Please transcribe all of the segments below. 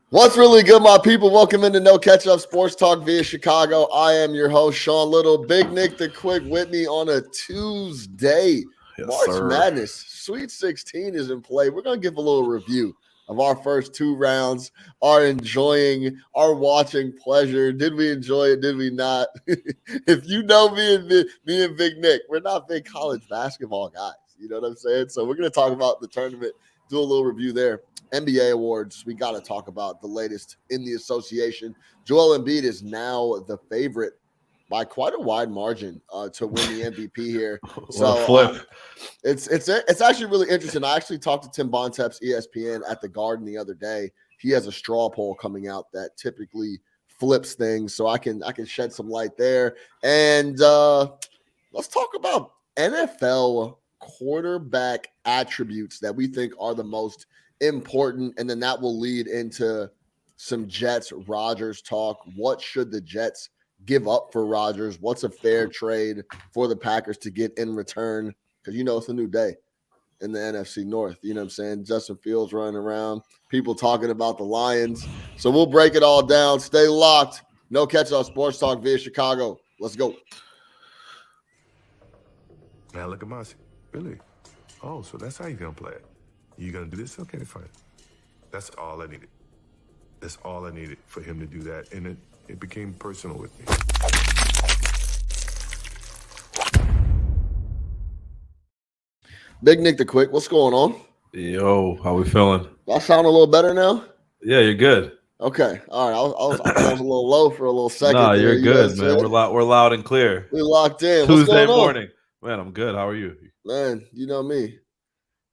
What's really good, my people? Welcome into No Catch Up Sports Talk via Chicago. I am your host, Sean Little. Big Nick the Quick with me on a Tuesday. Yes, March sir. Madness, Sweet 16 is in play. We're going to give a little review of our first two rounds, our enjoying, our watching pleasure. Did we enjoy it? Did we not? If you know me and Big Nick, we're not big college basketball guys. You know what I'm saying? So we're going to talk about the tournament, do a little review there. NBA awards, we got to talk about the latest in the association. Joel Embiid is now the favorite by quite a wide margin to win the MVP here. What a flip. It's actually really interesting. I actually talked to Tim Bontemps, ESPN, at the Garden the other day. He has a straw poll coming out that typically flips things, so I can shed some light there. And let's talk about NFL quarterback attributes that we think are the most important, and then that will lead into some Jets Rodgers talk. What should the Jets give up for Rodgers? What's a fair trade for the Packers to get in return? Because it's a new day in the NFC North. You know what I'm saying? Justin Fields running around, people talking about the Lions. So we'll break it all down. Stay locked. No Catch Up Sports Talk via Chicago. Let's go. Now look at Mossy. Really? Oh, so that's how you're going to play it. You going to do this? Okay, fine. That's all I needed. That's all I needed for him to do that. And it became personal with me. Big Nick the Quick, what's going on? Yo, how we feeling? I sound a little better now? Yeah, you're good. Okay. All right. I thought I was a little low for a little second. Nah, there. you're good, man. We're loud and clear. We locked in. Tuesday morning. Man, I'm good. How are you? Man, you know me.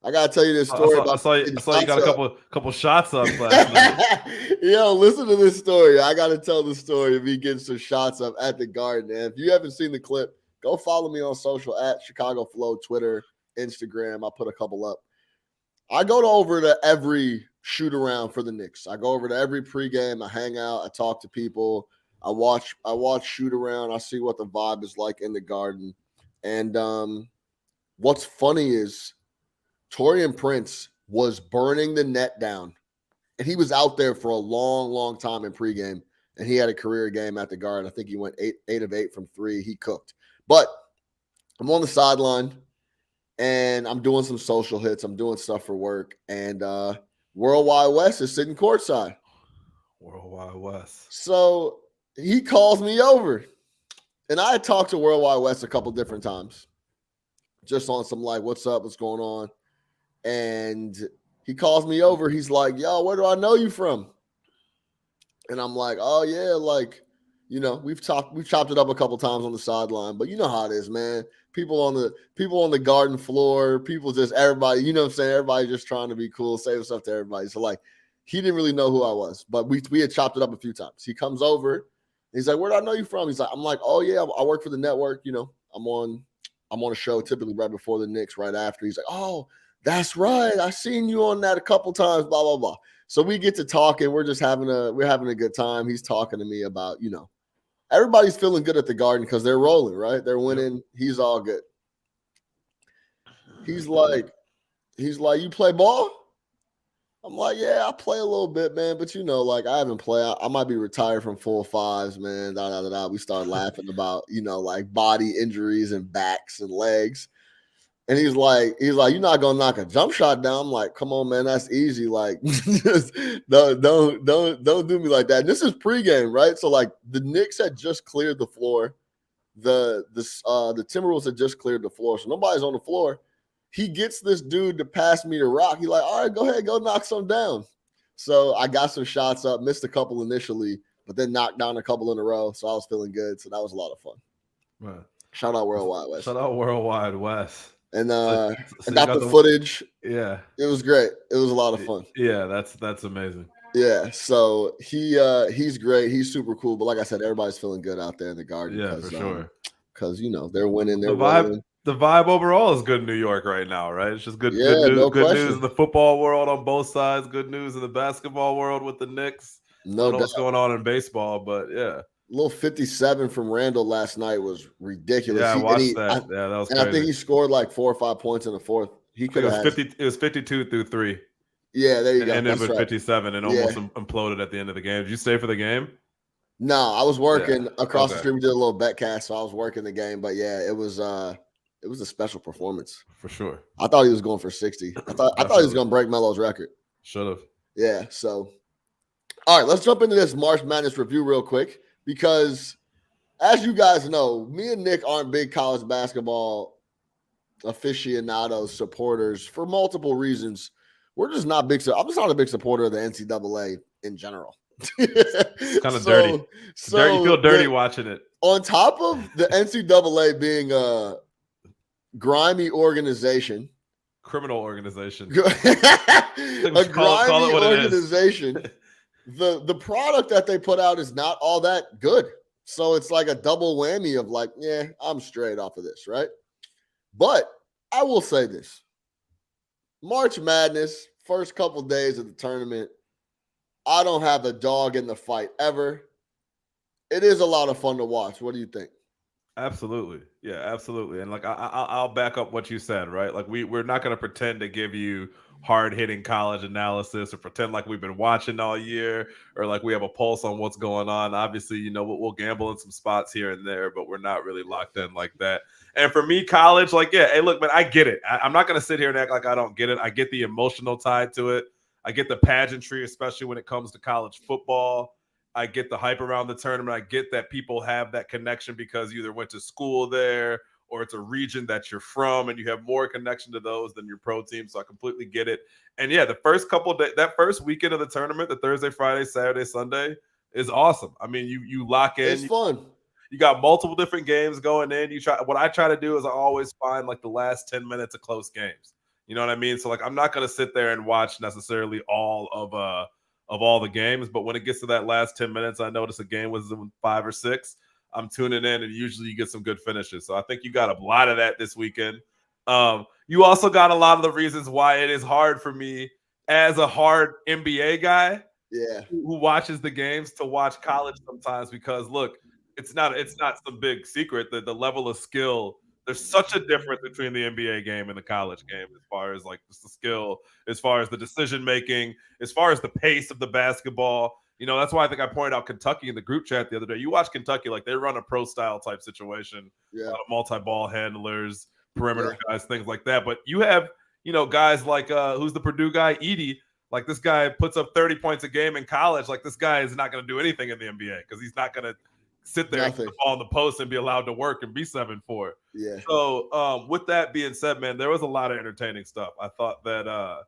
I gotta tell you this story. I saw you got a couple shots up last night. Yo, listen to this story. I gotta tell the story of me getting some shots up at the Garden. And if you haven't seen the clip, go follow me on social at Chicago Flow, Twitter, Instagram. I put a couple up. I go over to every shoot around for the Knicks. I go over to every pregame. I hang out. I talk to people. I watch shoot around. I see what the vibe is like in the Garden. And what's funny is Taurean Prince was burning the net down, and he was out there for a long, long time in pregame, and he had a career game at the Garden. I think he went 8 of 8 from 3. He cooked. But I'm on the sideline, and I'm doing some social hits. I'm doing stuff for work, and Worldwide West is sitting courtside. Worldwide West. So he calls me over, and I had talked to Worldwide West a couple different times, just on some like, what's up, what's going on? And he calls me over. He's like, yo, where do I know you from? And I'm like, oh, yeah, like, we've chopped it up a couple times on the sideline, but you know how it is, man. People on the Garden floor, people just everybody, you know what I'm saying? Everybody just trying to be cool, say what's up to everybody. So like, he didn't really know who I was, but we had chopped it up a few times. He comes over, he's like, where do I know you from? He's like, I'm like, oh yeah, I work for the network. I'm on a show typically right before the Knicks, right after. He's like, oh, that's right. I seen you on that a couple times, blah, blah, blah. So we get to talking. We're just having a good time. He's talking to me about, everybody's feeling good at the Garden because they're rolling, right? They're winning. He's all good. He's like, you play ball? I'm like, yeah, I play a little bit, man. But like I haven't played. I might be retired from full fives, man. Da, da, da, da. We start laughing about, like body injuries and backs and legs. And he's like, you're not gonna knock a jump shot down. I'm like, come on, man, that's easy. Like, just don't do me like that. And this is pregame, right? So like the Knicks had just cleared the floor. The Timberwolves had just cleared the floor, so nobody's on the floor. He gets this dude to pass me the rock. He's like, all right, go ahead, go knock some down. So I got some shots up, missed a couple initially, but then knocked down a couple in a row. So I was feeling good. So that was a lot of fun. Right. Shout out Worldwide West. Shout out Worldwide West. And I got the footage. Yeah. It was great. It was a lot of fun. Yeah, that's amazing. Yeah. So he's great. He's super cool. But like I said, everybody's feeling good out there in the Garden. Yeah, for sure. Because they're winning. The vibe overall is good in New York right now, right? It's just good news in the football world on both sides, good news in the basketball world with the Knicks. No doubt. What's going on in baseball, but yeah. Little 57 from Randall last night was ridiculous. Yeah, I watched that. Yeah, that was crazy. I think he scored like 4 or 5 points in the fourth. He could have. It was 52 through 3. Yeah, there you go. Ended with right. 57 and almost imploded at the end of the game. Did you stay for the game? No, I was working across the street. We did a little bet cast, so I was working the game. But yeah, it was a special performance for sure. I thought he was going for 60. I thought he was going to break Melo's record. Should have. Yeah. So, all right, let's jump into this March Madness review real quick because, as you guys know, me and Nick aren't big college basketball aficionados, supporters for multiple reasons. We're just not big. I'm just not a big supporter of the NCAA in general. It's kind of dirty. You feel dirty watching it. On top of the NCAA being a grimy organization, criminal organization, a grimy organization, the product that they put out is not all that good. So it's like a double whammy of like, yeah, I'm straight off of this, right? But I will say this. March Madness, first couple days of the tournament, I don't have a dog in the fight ever. It is a lot of fun to watch. What do you think? Absolutely. Yeah, absolutely. And like I'll back up what you said, right? Like we're not going to pretend to give you hard-hitting college analysis or pretend like we've been watching all year or like we have a pulse on what's going on. Obviously, you know, we'll gamble in some spots here and there, but we're not really locked in like that. And for me, college, like, yeah, hey, look, man, I get it. I'm not going to sit here and act like I don't get it. I get the emotional tie to it. I get the pageantry, especially when it comes to college football. I get the hype around the tournament. I get that people have that connection because you either went to school there or it's a region that you're from and you have more connection to those than your pro team. So I completely get it. And yeah, the first couple of days, that first weekend of the tournament, the Thursday, Friday, Saturday, Sunday is awesome. I mean, you lock in. It's fun. You got multiple different games going in. What I try to do is I always find like the last 10 minutes of close games. You know what I mean? So like, I'm not going to sit there and watch necessarily all of all the games, but when it gets to that last 10 minutes, I notice a game was in 5 or 6. I'm tuning in, and usually you get some good finishes. So I think you got a lot of that this weekend. You also got a lot of the reasons why it is hard for me as a hard NBA guy, who watches the games to watch college sometimes because look, it's not some big secret that the level of skill. There's such a difference between the NBA game and the college game as far as like just the skill, as far as the decision making, as far as the pace of the basketball. You know, that's why I think I pointed out Kentucky in the group chat the other day. You watch Kentucky, like they run a pro style type situation, multi-ball handlers, perimeter guys, things like that. But you have, you know, guys like who's the Purdue guy, Edey. Like this guy puts up 30 points a game in college. Like this guy is not going to do anything in the NBA because he's not going to sit there and put the ball in the post and be allowed to work and be 7-4. Yeah. So with that being said, man, there was a lot of entertaining stuff. I thought that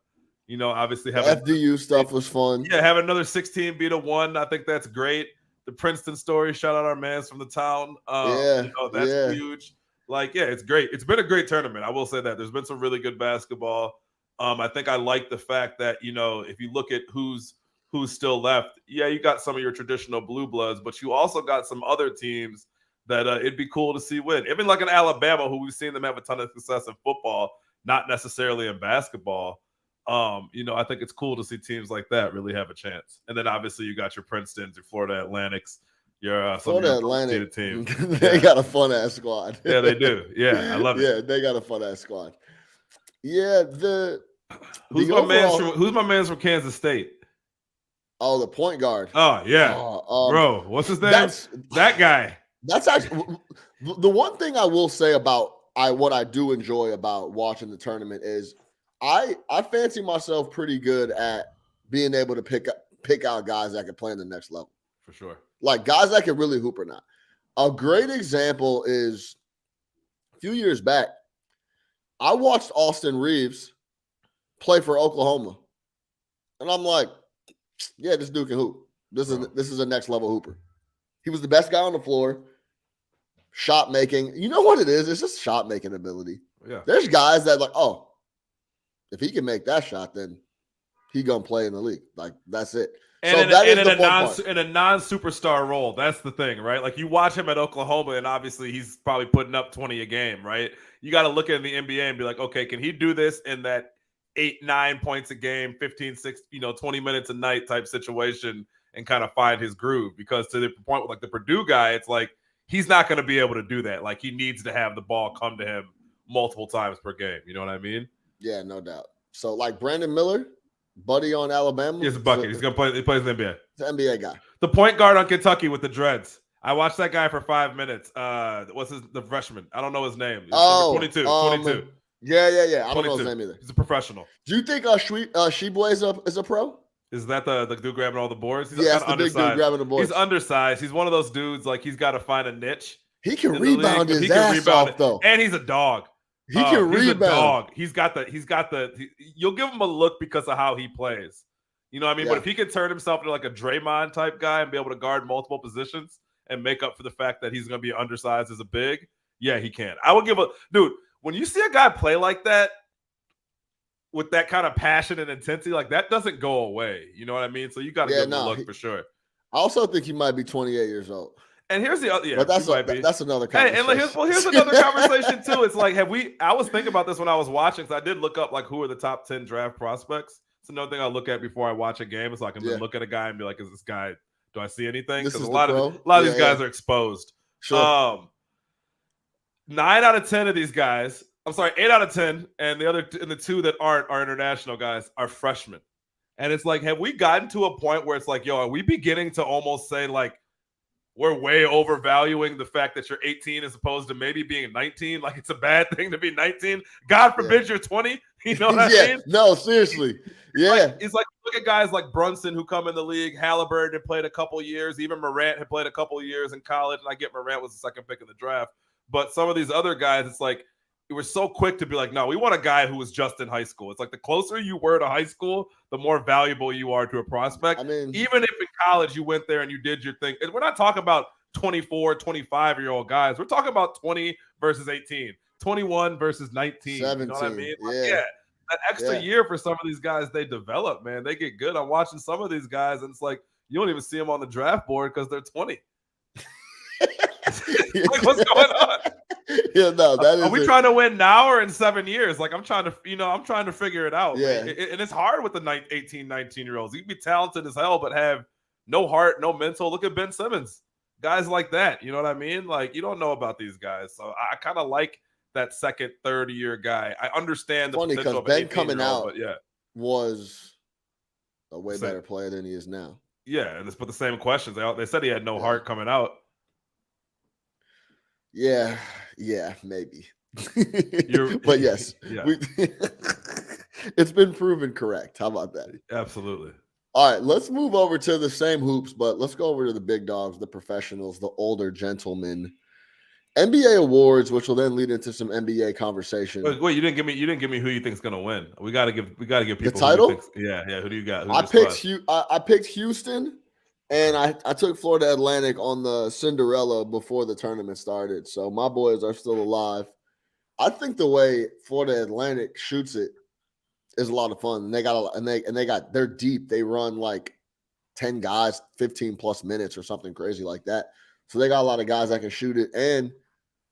you know, obviously having FDU stuff was fun. Yeah, having another 16 beat a 1, I think that's great. The Princeton story, shout out our mans from the town. You know, that's huge. Like, yeah, it's great. It's been a great tournament. I will say that. There's been some really good basketball. I think I like the fact that, you know, if you look at who's still left, yeah, you got some of your traditional blue bloods, but you also got some other teams that it'd be cool to see win. Even like an Alabama, who we've seen them have a ton of success in football, not necessarily in basketball. You know, I think it's cool to see teams like that really have a chance. And then obviously you got your Princetons, your Florida Atlantics, your Florida Atlantic team. They got a fun ass squad. Yeah, they do. Yeah, I love it. Yeah, they got a fun ass squad. Yeah, who's my man's from Kansas State? Oh, the point guard. Oh, yeah. Bro, what's his name? That guy. That's actually the one thing I will say about what I do enjoy about watching the tournament is I fancy myself pretty good at being able to pick out guys that can play in the next level. For sure. Like guys that can really hoop or not. A great example is a few years back, I watched Austin Reeves play for Oklahoma. And I'm like, yeah, this dude can hoop. This is a next level hooper. He was the best guy on the floor. Shot making. You know what it is? It's just shot making ability. Yeah. There's guys that like, oh, if he can make that shot, then he gonna play in the league. Like that's it. And in a non-superstar role. That's the thing, right? Like you watch him at Oklahoma, and obviously he's probably putting up 20 a game, right? You got to look at the NBA and be like, okay, can he do this in that 8-9 points a game, 15-6, 20 minutes a night type situation, and kind of find his groove? Because to the point with like the Purdue guy, it's like he's not going to be able to do that. Like he needs to have the ball come to him multiple times per game. You know what I mean? Yeah, no doubt. So like Brandon Miller, Buddy on Alabama. He's a bucket. He's gonna play. He plays in the NBA. He's an NBA guy. The point guard on Kentucky with the dreads. I watched that guy for 5 minutes. What's the freshman? I don't know his name. Oh, 22. Yeah. I don't know his name either. He's a professional. Do you think Shibwe is a pro? Is that the dude grabbing all the boards? He's Yeah, the big dude grabbing the boards. He's undersized. He's one of those dudes, like, he's got to find a niche. He can rebound his ass off, though. And he's a dog. He can he's rebound. A dog. He's got the you'll give him a look because of how he plays. You know what I mean? Yeah. But if he can turn himself into like a Draymond type guy and be able to guard multiple positions and make up for the fact that he's going to be undersized as a big, yeah, he can. I would give dude, when you see a guy play like that, with that kind of passion and intensity, like, that doesn't go away. You know what I mean? So you got to give him a look for sure. I also think he might be 28 years old. And here's the other, but that's another conversation. Hey, and here's another conversation too. It's like, I was thinking about this when I was watching, because I did look up, like, who are the top 10 draft prospects. It's another thing I look at before I watch a game. So I can look at a guy and be like, is this guy, do I see anything? Because a lot of these guys are exposed. Sure. 9 out of 10 of these guys, I'm sorry, 8 out of 10, and the 2 that aren't are international guys, are freshmen. And it's like, have we gotten to a point where it's like, yo, are we beginning to almost say, like, we're way overvaluing the fact that you're 18 as opposed to maybe being 19? Like, it's a bad thing to be 19. God forbid you're 20. You know what I mean? No, seriously. Yeah. It's like, look at guys like Brunson who come in the league. Halliburton had played a couple years. Even Morant had played a couple years in college. And I get Morant was the second pick in the draft. But some of these other guys, it's like, we were so quick to be like, no, we want a guy who was just in high school. It's like, the closer you were to high school, the more valuable you are to a prospect. I mean, even if in college you went there and you did your thing. And we're not talking about 24, 25-year-old guys. We're talking about 20 versus 18, 21 versus 19. 17. You know what I mean? Like, yeah. That extra year for some of these guys, they develop, man. They get good. I'm watching some of these guys, and it's like, you don't even see them on the draft board because they're 20. Like, what's going on? Yeah, no, that is. Are we trying to win now or in 7 years? Like, I'm trying to figure it out. Yeah. And it's hard with the 18, 19-year-olds. You can be talented as hell, but have no heart, no mental. Look at Ben Simmons. Guys like that. You know what I mean? Like, you don't know about these guys. So I kind of like that second, third-year guy. I understand the potential of Ben coming out, but was a way better player than he is now. Yeah, and let's put the same questions out. They said he had no heart coming out. Yeah, maybe. But yes, it's been proven correct. How about that? Absolutely. All right, let's move over to the same hoops, but let's go over to the big dogs, the professionals, the older gentlemen. NBA awards, which will then lead into some NBA conversation. Wait, you didn't give me who you think is going to win. We got to give people the title. Who do you got? I picked Houston, and I took Florida Atlantic on the Cinderella before the tournament started. So my boys are still alive. I think the way Florida Atlantic shoots it is a lot of fun. And they're deep. They run like 10 guys, 15 plus minutes or something crazy like that. So they got a lot of guys that can shoot it, and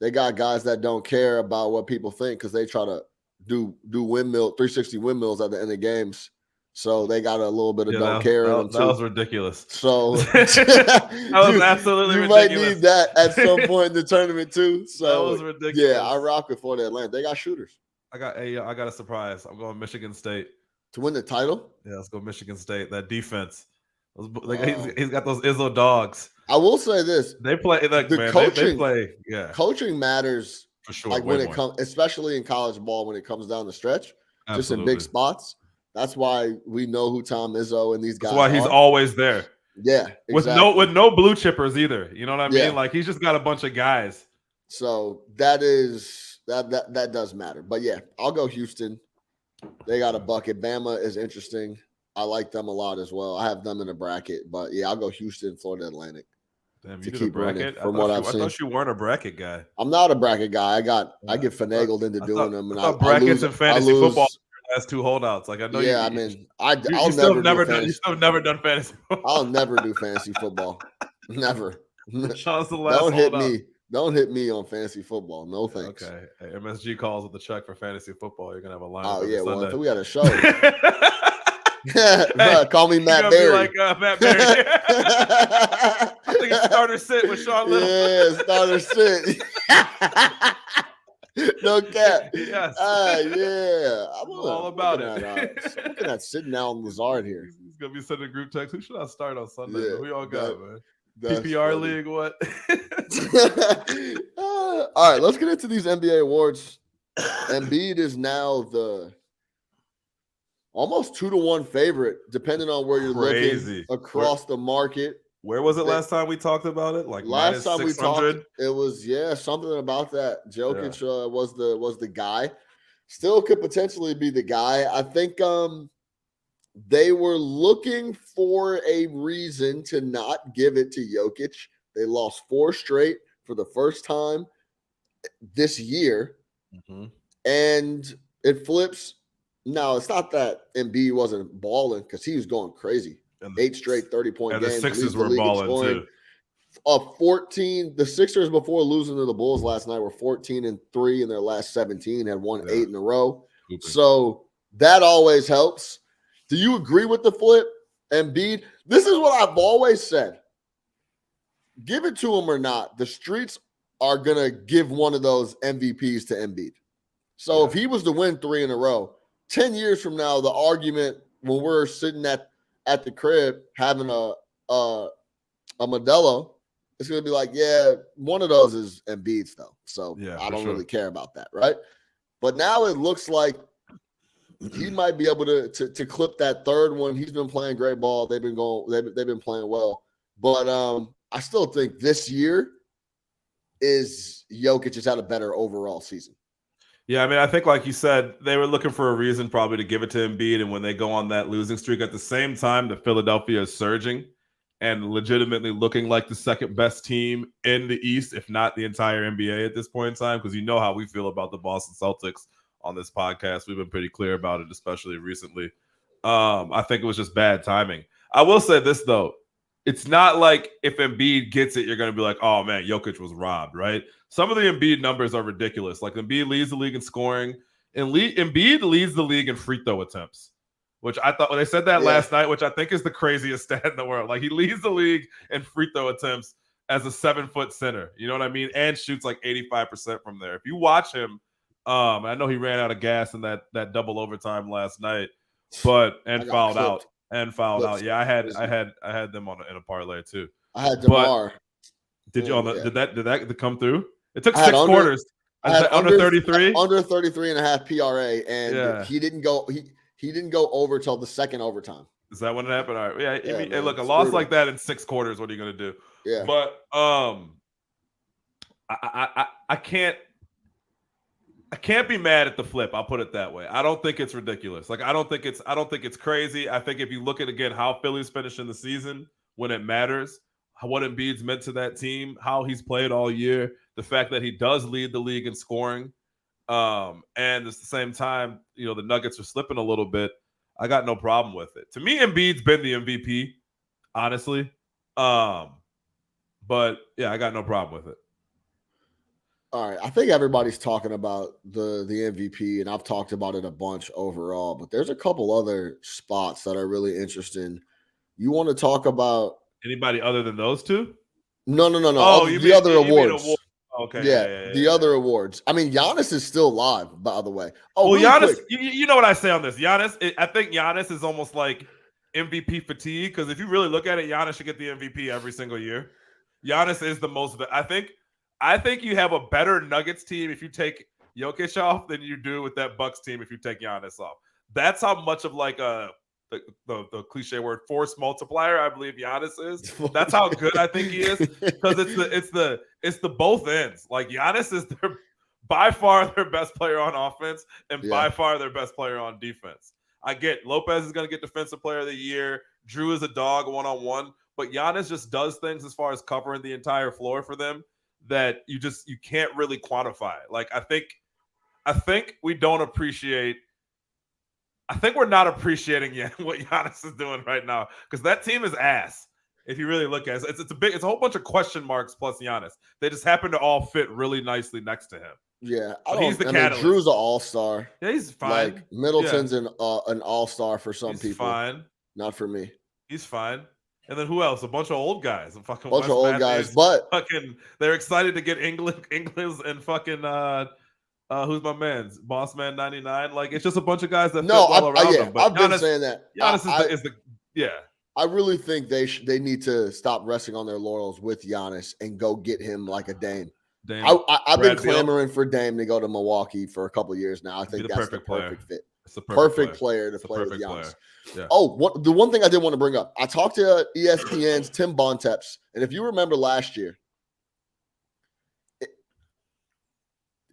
they got guys that don't care about what people think because they try to do 360 windmills at the end of games. So they got a little bit of don't care in them too. That was ridiculous. So that was absolutely ridiculous. You might need that at some point in the tournament too. So that was ridiculous. Yeah, I rock with Florida Atlantic. They got shooters. I got a surprise. I'm going Michigan State to win the title. Yeah, let's go Michigan State. That defense. He's got those Izzo dogs. I will say this: they play like the man, coaching. They play, yeah. Coaching matters for sure. Like when it comes, especially in college ball, when it comes down the stretch, just in big spots. That's why we know who Tom Izzo and these guys. That's why he's always there. Yeah, exactly. with no blue chippers either. You know what I mean? Yeah. Like he's just got a bunch of guys. So that does matter. But yeah, I'll go Houston. They got a bucket. Bama is interesting. I like them a lot as well. I have them in a bracket, but yeah, I'll go Houston, Florida Atlantic. Damn, you did a bracket? From what I've seen. I thought you weren't a bracket guy. I'm not a bracket guy. I get finagled into doing them. And I thought brackets and fantasy football were last two holdouts. Like I know. Yeah, I'll never done fantasy football. I'll never do fantasy football. Never. Sean's the last. Don't hit me. Don't hit me on fantasy football. No thanks. Okay. Hey, MSG calls with the check for fantasy football. You're gonna have a line. Oh yeah. Well, Sunday. if we had a show. Call me Matt Berry. Matt Berry. I think it's starter sit with Sean Little. Yeah, starter sit. No cap. Yes. Yeah. I'm all about it. I'm looking at sitting down Lazard here. He's gonna be sending group text. Who should I start on Sunday? Yeah, Who y'all got, man? That's PPR funny. league, what? All right, let's get into these NBA awards. Embiid is now the almost 2-1 favorite, depending on where you're Crazy. looking across the market. Where was it last time we talked about it? Like last time we -600? talked, it was something about that. Jokic was the guy. Still could potentially be the guy. I think they were looking for a reason to not give it to Jokic. They lost 4 straight for the first time this year. Mm-hmm. And it flips. No, it's not that Embiid wasn't balling because he was going crazy. 8 straight 30-point games. And the Sixers were balling too. 14. The Sixers, before losing to the Bulls last night, were 14-3 in their last 17. Had won 8 in a row. So that always helps. Do you agree with the flip, Embiid? This is what I've always said. Give it to him or not, the streets are gonna give one of those MVPs to Embiid. So if he was to win 3 in a row, 10 years from now, the argument when we're sitting at the crib having a Modelo, it's going to be like, yeah, one of those is Embiid's though. So I don't really care about that, right? But now it looks like he might be able to clip that third one. He's been playing great ball. They've been playing well. But I still think this year is Jokic has had a better overall season. Yeah, I mean, I think like you said, they were looking for a reason probably to give it to Embiid. And when they go on that losing streak at the same time, the Philadelphia is surging and legitimately looking like the second best team in the East, if not the entire NBA at this point in time, because you know how we feel about the Boston Celtics on this podcast. We've been pretty clear about it, especially recently. I think it was just bad timing. I will say this, though. It's not like if Embiid gets it, you're going to be like, oh, man, Jokic was robbed, right? Some of the Embiid numbers are ridiculous. Like Embiid leads the league in scoring, and Embiid leads the league in free throw attempts, which I thought when they said that last night, which I think is the craziest stat in the world. Like he leads the league in free throw attempts as a 7-foot center. You know what I mean? And shoots like 85% from there. If you watch him, I know he ran out of gas in that double overtime last night, but fouled out. Yeah, I had them in a parlay too. I had DeMar. Did you did that come through? It took 6 quarters. I had under 33, under 33.5 PRA, and he didn't go. He didn't go over till the second overtime. Is that when it happened? All right. Yeah. Hey, look, a loss like that in 6 quarters. What are you gonna do? Yeah. But I can't be mad at the flip. I'll put it that way. I don't think it's ridiculous. Like I don't think it's crazy. I think if you look at again how Philly's finishing the season when it matters, what Embiid's meant to that team, how he's played all year, the fact that he does lead the league in scoring, and at the same time, you know, the Nuggets are slipping a little bit. I got no problem with it. To me, Embiid's been the MVP, honestly. But yeah, I got no problem with it. All right. I think everybody's talking about the MVP, and I've talked about it a bunch overall, but there's a couple other spots that are really interesting. You want to talk about anybody other than those two? No. Oh, the other awards. Okay. Yeah, the other awards. I mean, Giannis is still live, by the way. Oh, well, Giannis, you know what I say on this. I think Giannis is almost like MVP fatigue, because if you really look at it, Giannis should get the MVP every single year. Giannis is the most. I think you have a better Nuggets team if you take Jokic off than you do with that Bucks team if you take Giannis off. That's how much of like the cliche word force multiplier I believe Giannis is. That's how good I think he is, because it's the both ends. Like Giannis is by far their best player on offense and by far their best player on defense. I get Lopez is going to get defensive player of the year. Drew is a dog one-on-one, but Giannis just does things as far as covering the entire floor for them that you can't really quantify. Like I think we don't appreciate. I think we're not appreciating yet what Giannis is doing right now, because that team is ass. If you really look at it, it's a whole bunch of question marks plus Giannis. They just happen to all fit really nicely next to him. Yeah, he's the catalyst. Drew's an all-star. Yeah, he's fine. Like Middleton's an all-star for some people. Fine. Not for me. He's fine. And then who else? A bunch of old guys. But they're excited to get Ingles and fucking Who's my man's Boss Man 99? Like it's just a bunch of guys that No, fit well around him. But I've been Giannis, saying that. Giannis is the yeah. I really think they need to stop resting on their laurels with Giannis and go get him like a Dame. Dame, I've been Brad Beal. clamoring for Dame to go to Milwaukee for a couple of years now. I think that's the perfect fit. It's the Perfect player to play with Giannis. Yeah. Oh, the one thing I did want to bring up, I talked to ESPN's Tim Bontemps, and if you remember last year,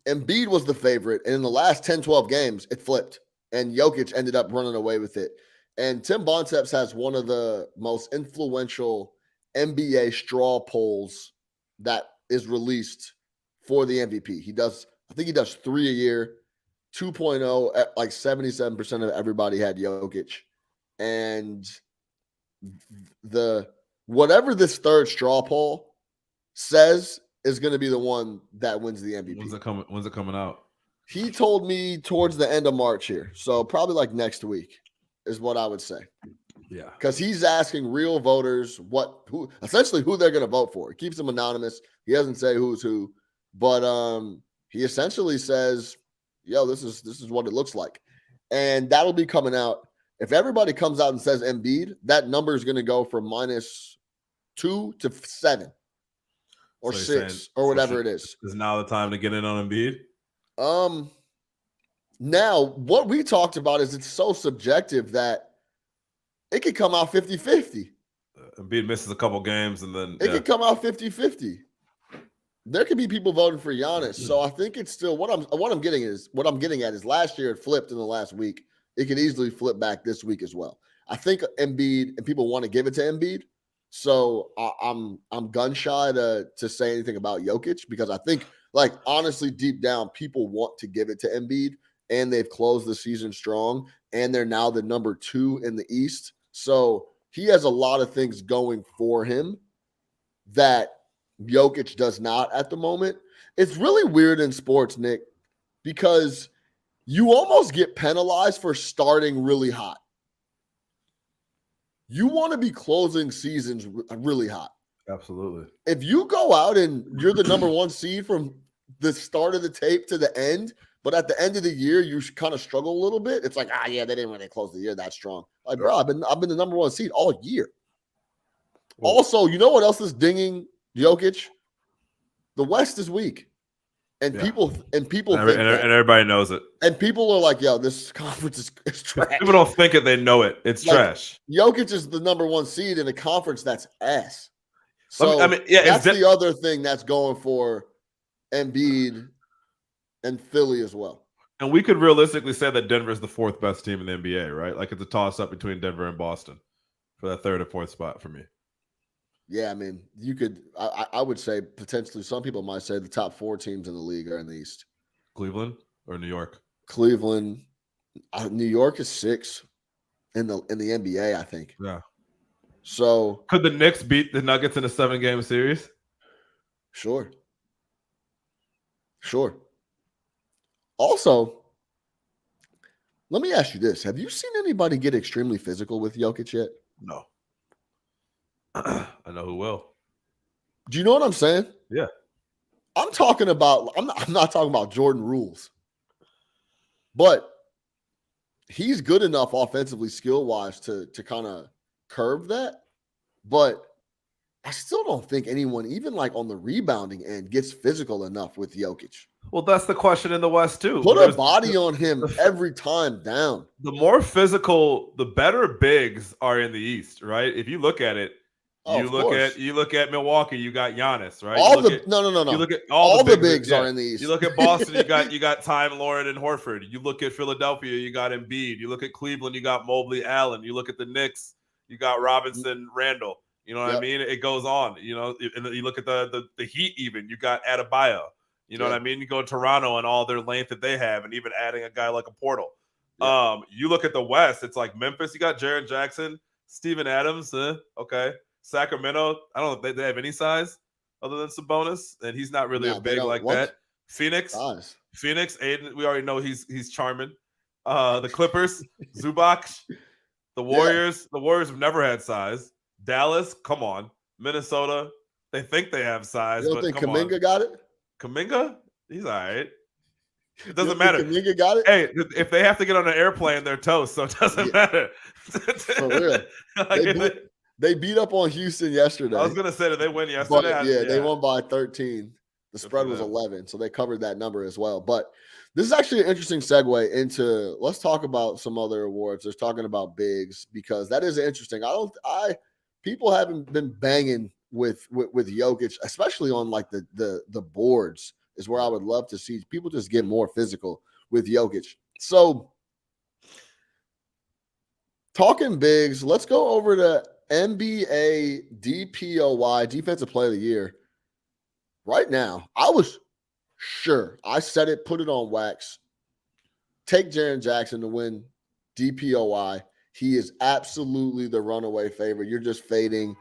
Embiid was the favorite, and in the last 10, 12 games, it flipped, and Jokic ended up running away with it. And Tim Bontemps has one of the most influential NBA straw polls that is released for the MVP. I think he does 3 a year, 2.0, at like 77% of everybody had Jokic. And whatever this third straw poll says is going to be the one that wins the MVP. When's it coming out? He told me towards the end of March here. So probably like next week is what I would say. Yeah. Because he's asking real voters who they're going to vote for. He keeps them anonymous. He doesn't say who's who, but he essentially says, yo, this is what it looks like. And that'll be coming out. If everybody comes out and says Embiid, that number is going to go from -2 to 7 or 6 or whatever it is. Is now the time to get in on Embiid? Now, what we talked about is it's so subjective that it could come out 50-50. Embiid misses a couple games and then it could come out 50-50. There could be people voting for Giannis. So I think it's still what I'm getting at is last year it flipped in the last week. It could easily flip back this week as well. I think Embiid and people want to give it to Embiid. So I'm gun shy to say anything about Jokic because I think, like, honestly, deep down, people want to give it to Embiid, and they've closed the season strong, and they're now the number 2 in the East. So he has a lot of things going for him that Jokic does not at the moment. It's really weird in sports, Nick, because you almost get penalized for starting really hot. You want to be closing seasons really hot. Absolutely. If you go out and you're the number 1 seed from the start of the tape to the end, but at the end of the year you kind of struggle a little bit, it's like, they didn't really close the year that strong. Like, bro, I've been the number 1 seed all year. Also, you know what else is dinging Jokic? The West is weak. And people think everybody knows it. And people are like, yo, this conference is trash. People don't think it, they know it. It's like, trash. Jokic is the number 1 seed in a conference that's ass. So that's the other thing that's going for Embiid and Philly as well. And we could realistically say that Denver's the 4th best team in the NBA, right? Like it's a toss-up between Denver and Boston for that 3rd or 4th spot for me. Yeah, I mean, you could. I would say potentially some people might say the top 4 teams in the league are in the East. Cleveland or New York? Cleveland, New York is 6 in the NBA, I think. Yeah. So could the Knicks beat the Nuggets in a 7-game series? Sure. Also, let me ask you this: have you seen anybody get extremely physical with Jokic yet? No. I know who will. Do you know what I'm saying? Yeah. I'm talking about, I'm not talking about Jordan rules, but he's good enough offensively, skill-wise to kind of curve that. But I still don't think anyone, even like on the rebounding end, gets physical enough with Jokic. Well, that's the question in the West too. Put a body on him every time down. The more physical, the better bigs are in the East, right? If you look at it, you look at Milwaukee, you got Giannis, right? No. You look at all the bigs are in the East. You look at Boston, you got Time Lord and Horford. You look at Philadelphia, you got Embiid. You look at Cleveland, you got Mobley, Allen. You look at the Knicks, you got Robinson, Randall. You know what I mean? It goes on. You know, and you look at the Heat, even you got Adebayo. You know what I mean? You go to Toronto and all their length that they have, and even adding a guy like a Portal. You look at the West, it's like Memphis, you got Jaren Jackson, Steven Adams, okay. Sacramento, I don't know if they have any size other than Sabonis, and he's not really a big like that. Phoenix, Aiden, we already know he's charming. The Clippers, Zubac, the Warriors, the Warriors have never had size. Dallas, come on. Minnesota, they think they have size. You don't think Kuminga got it? Kuminga, he's all right. It doesn't matter. Kuminga got it. Hey, if they have to get on an airplane, they're toast, so it doesn't matter. For real. They beat up on Houston yesterday. I was gonna say, did they win yesterday? But they won by 13. The spread was 11, so they covered that number as well. But this is actually an interesting segue into, let's talk about some other awards. There's talking about bigs, because that is interesting. People haven't been banging with Jokic, especially on like the boards, is where I would love to see people just get more physical with Jokic. So talking bigs, let's go over to NBA DPOY, Defensive Player of the Year. Right now, I was sure, I said it, put it on wax, take Jaren Jackson to win DPOY. He is absolutely the runaway favorite. You're just betting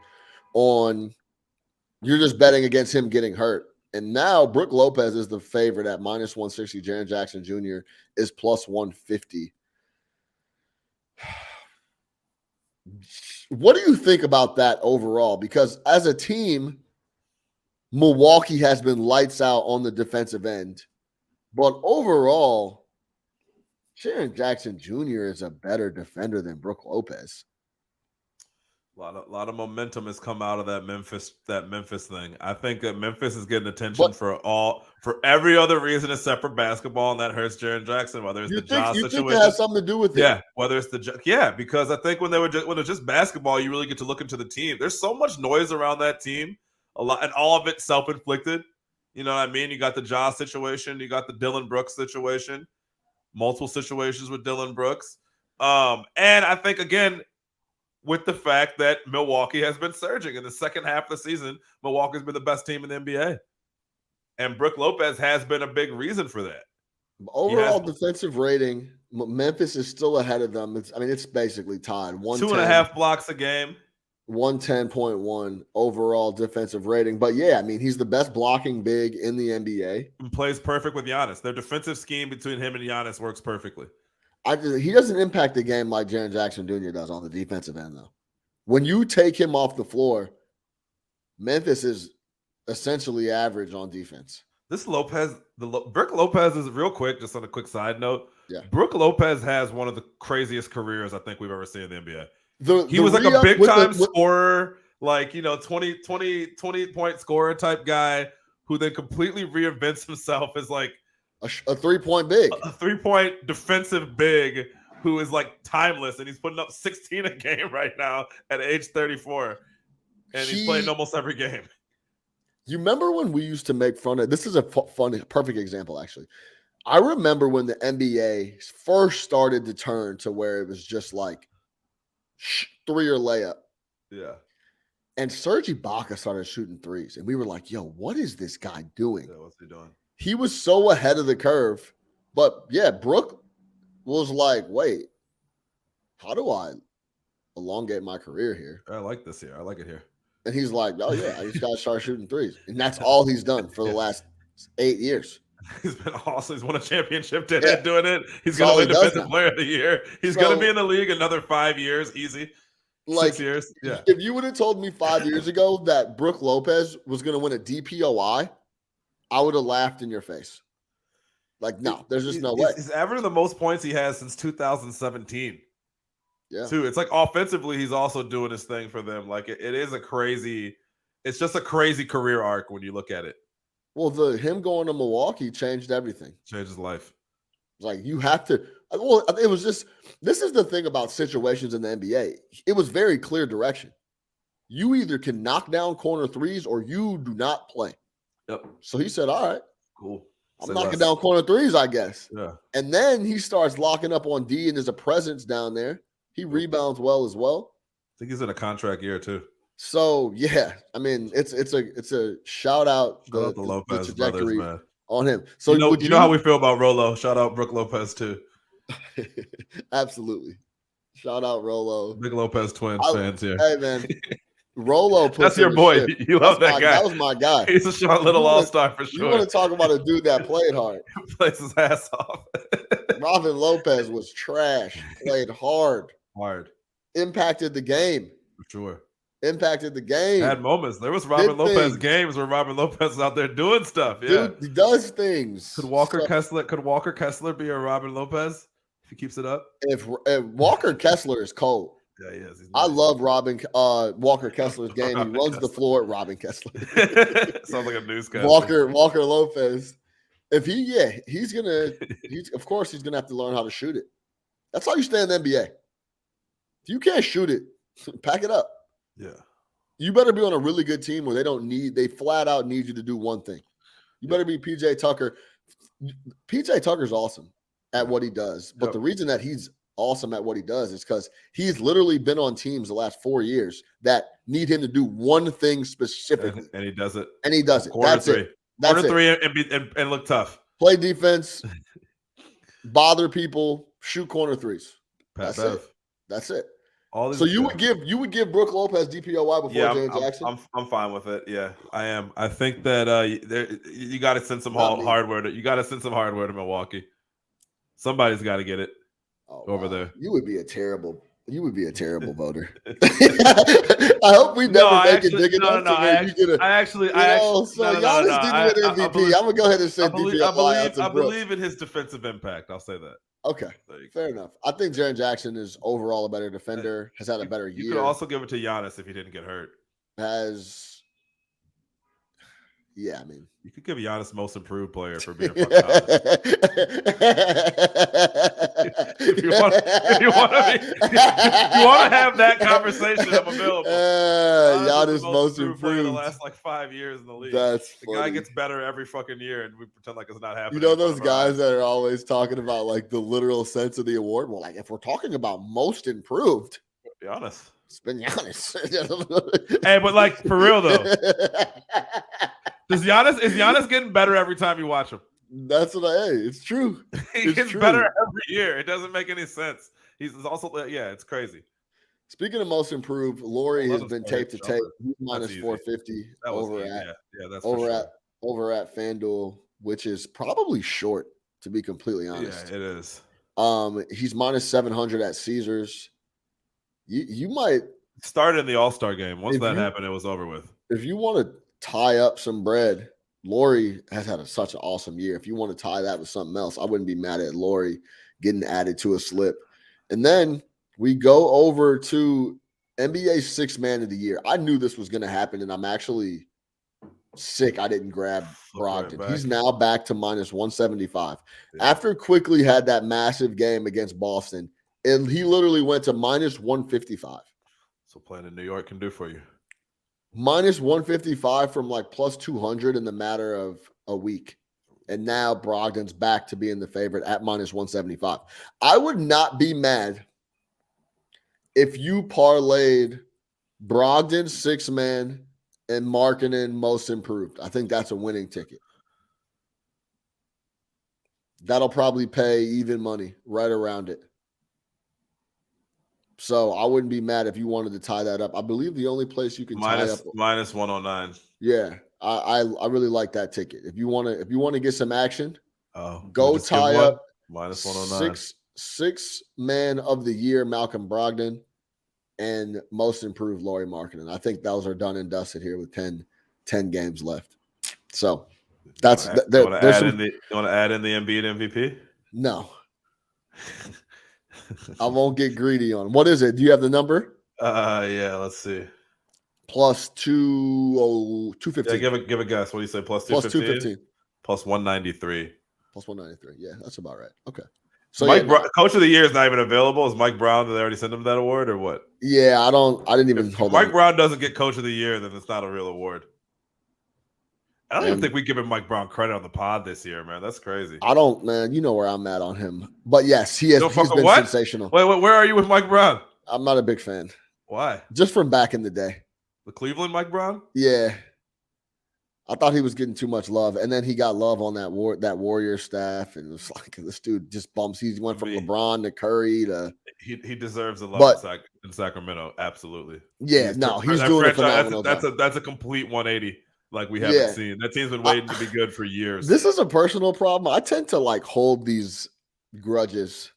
against him getting hurt. And now Brook Lopez is the favorite at minus 160. Jaren Jackson Jr. is plus 150. What do you think about that overall? Because as a team, Milwaukee has been lights out on the defensive end. But overall, Jaren Jackson Jr. is a better defender than Brook Lopez. A lot of momentum has come out of that Memphis thing. I think that Memphis is getting attention for every other reason except for basketball, and that hurts Jaren Jackson. Whether it's the job situation, think it has something to do with it? Yeah, whether it's because I think when it's just basketball, you really get to look into the team. There's so much noise around that team, a lot, and all of it self-inflicted. You know what I mean? You got the Josh situation, you got the Dillon Brooks situation, multiple situations with Dillon Brooks, and I think again, with the fact that Milwaukee has been surging in the second half of the season, Milwaukee's been the best team in the NBA. And Brook Lopez has been a big reason for that. Overall defensive rating, Memphis is still ahead of them. It's basically tied. 2.5 blocks a game. 110.1 overall defensive rating. But yeah, he's the best blocking big in the NBA. And plays perfect with Giannis. Their defensive scheme between him and Giannis works perfectly. He doesn't impact the game like Jaren Jackson Jr. does on the defensive end, though. When you take him off the floor, Memphis is essentially average on defense. This Brook Lopez is real quick, just on a quick side note. Yeah. Brook Lopez has one of the craziest careers I think we've ever seen in the NBA. He was like a big time scorer, 20 point scorer type guy who then completely reinvents himself as like a 3-point big, a 3-point defensive big who is like timeless, and he's putting up 16 a game right now at age 34, and he's playing almost every game. You remember when we used to make fun of this? Is a perfect example, actually. I remember when the NBA first started to turn to where it was just like three or layup. Yeah. And Serge Ibaka started shooting threes, and we were like, "Yo, what is this guy doing? Yeah, what's he doing?" He was so ahead of the curve. But yeah, Brook was like, wait, how do I elongate my career here? I like this here. I like it here. And he's like, oh yeah, I just got to start shooting threes. And that's all he's done for the last 8 years. He's been awesome. He's won a championship doing it. He's going to win Defensive Player of the Year. He's going to be in the league another 5 years, easy. 6 years. Yeah. If you would have told me 5 years ago that Brook Lopez was going to win a DPOI, I would have laughed in your face. Like, no, there's just no way. He's averaging the most points he has since 2017. Yeah. Too. It's like offensively, he's also doing his thing for them. Like it is it's just a crazy career arc when you look at it. Well, him going to Milwaukee changed everything. Changed his life. Like you have to. Well, it was just. This is the thing about situations in the NBA. It was very clear direction. You either can knock down corner threes or you do not play. Yep. So he said, all right, cool. I'm knocking down corner threes, I guess. Yeah. And then he starts locking up on D, and there's a presence down there. He rebounds well as well. I think he's in a contract year too. So yeah, it's a shout out to Lopez the trajectory brothers, man. On him. So you know how we feel about Rolo. Shout out Brook Lopez too. Absolutely. Shout out Rolo. Big Lopez Twins fans here. Hey man. Rolo that's your boy. You love that guy. That was my guy. He's a Sean Little all-star for sure. You want to talk about a dude that played hard. Plays his ass off. Robin Lopez was trash. Played hard. Hard. Impacted the game. For sure. impacted the game. Had moments. There was Robin Lopez things. games where Robin Lopez is out there doing stuff. Yeah, Dude, he does things. Could Walker Kessler be a Robin Lopez if he keeps it up? If Walker Kessler is cold. Yeah, he is. He's I nice. love Walker Kessler's game. He runs the floor at Robin Kessler. Sounds like a newscaster. Walker Lopez. If he's of course he's gonna have to learn how to shoot it. That's how you stay in the NBA. If you can't shoot it, pack it up. Yeah. You better be on a really good team where they flat out need you to do one thing. You better be PJ Tucker. PJ Tucker's awesome at what he does. But the reason that he's awesome at what he does is because he's literally been on teams the last 4 years that need him to do one thing specifically. And he does it. And he does it. Quarter That's three. it. That's Quarter it. three and look tough. Play defense, bother people, shoot corner threes. Pat That's Bev. it. That's it. All So you would give Brooke Lopez DPOY before Jaren Jackson? I'm fine with it. Yeah, I am. I think that you got to send some hardware. You got to send some hardware to Milwaukee. Somebody's got to get it over there. You would be a terrible voter. I hope we never make it big enough to where you get a. So Giannis didn't win MVP. I'm gonna go ahead and say DPOY. I believe in his defensive impact. I'll say that. Okay, fair enough. I think Jaren Jackson is overall a better defender. Has had a better year. You could also give it to Giannis if he didn't get hurt. Yeah, I mean, you could give Giannis most improved player for being fucking out. if you want to have that conversation, I'm available. Giannis most improved in the last 5 years in the league. That's the guy gets better every fucking year, and we pretend like it's not happening. You know those guys that are always talking about the literal sense of the award. Well, if we're talking about most improved, be honest, it's been Giannis. Hey, but for real though. Is Giannis getting better every time you watch him? That's what it's true. He gets better every year. It doesn't make any sense. He's also it's crazy. Speaking of most improved, Laurie has been tape to tape. He's minus 450 over at FanDuel, which is probably short, to be completely honest. Yeah, it is. He's minus 700 at Caesars. You might start in the All-Star game. Once that happened, it was over with. If you want to tie up some bread, Laurie has had such an awesome year. If you want to tie that with something else, I wouldn't be mad at Laurie getting added to a slip. And then we go over to NBA Sixth Man of the Year. I knew this was going to happen, and I'm actually sick I didn't grab Brogdon. He's now back to minus 175. Yeah. After quickly had that massive game against Boston, and he literally went to minus 155. So playing in New York can do for you. Minus 155 from plus 200 in the matter of a week. And now Brogdon's back to being the favorite at minus 175. I would not be mad if you parlayed Brogdon, six man, and Markkanen most improved. I think that's a winning ticket. That'll probably pay even money right around it. So I wouldn't be mad if you wanted to tie that up. I believe the only place you can tie up minus 109. Yeah, I really like that ticket. If you want to get some action, go tie up minus 109. Six man of the year Malcolm Brogdon and most improved Lauri Markkanen. I think those are done and dusted here with 10 games left. So that's you want to add in the Embiid MVP? No. I won't get greedy on. What is it? Do you have the number? Yeah, let's see. Plus 215. Yeah, give a guess. What do you say? Plus 215? Plus 193. Plus 193. Yeah, that's about right. Okay. So Coach of the Year is not even available. Is Mike Brown? Did they already send him that award or what? Yeah, I didn't even hold Mike Brown doesn't get Coach of the Year, then it's not a real award. I don't even think we giving Mike Brown credit on the pod this year, man. That's crazy. I don't, man. You know where I'm at on him. But yes, he's been sensational. Wait, where are you with Mike Brown? I'm not a big fan. Why? Just from back in the day. The Cleveland Mike Brown? Yeah. I thought he was getting too much love. And then he got love on that Warrior staff. And it was like this dude just bumps. He went from LeBron to Curry to he deserves the love in Sacramento. Absolutely. Yeah, he's doing a phenomenal job. That's a complete 180. Like we haven't seen. That team's been waiting to be good for years. This is a personal problem. I tend to hold these grudges.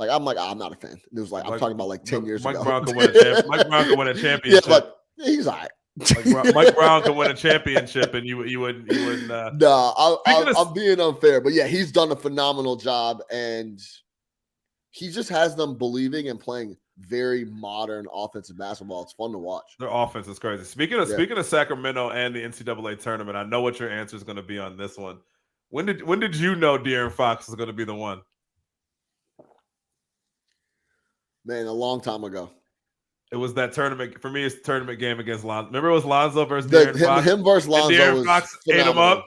I'm not a fan. It was I'm talking about 10 years ago. Mike Brown can win a championship. Yeah, Yeah, he's all right. Mike Brown can win a championship, and you wouldn't. No, Speaking of- I'm being unfair, but yeah, he's done a phenomenal job, and he just has them believing and playing very modern offensive basketball. It's fun to watch. Their offense is crazy. Speaking of Sacramento and the NCAA tournament, I know what your answer is going to be on this one. When did you know De'Aaron Fox was going to be the one? Man, a long time ago. It was that tournament. For me, it's the tournament game against Lonzo. Remember, it was Lonzo versus De'Aaron Fox. Him versus Lonzo. De'Aaron Fox ate him up.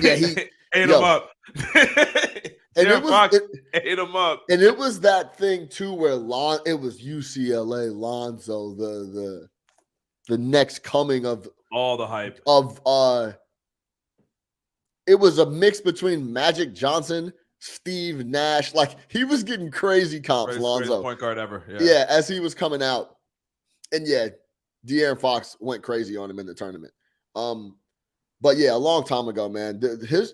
Yeah, he ate him up. And De'Aaron Fox ate him up. And it was that thing too, where it was UCLA Lonzo, the next coming of all the hype of it was a mix between Magic Johnson, Steve Nash. Like, he was getting crazy comps, Lonzo. Point guard ever. Yeah, as he was coming out. And yeah, De'Aaron Fox went crazy on him in the tournament. But yeah, a long time ago, man. There's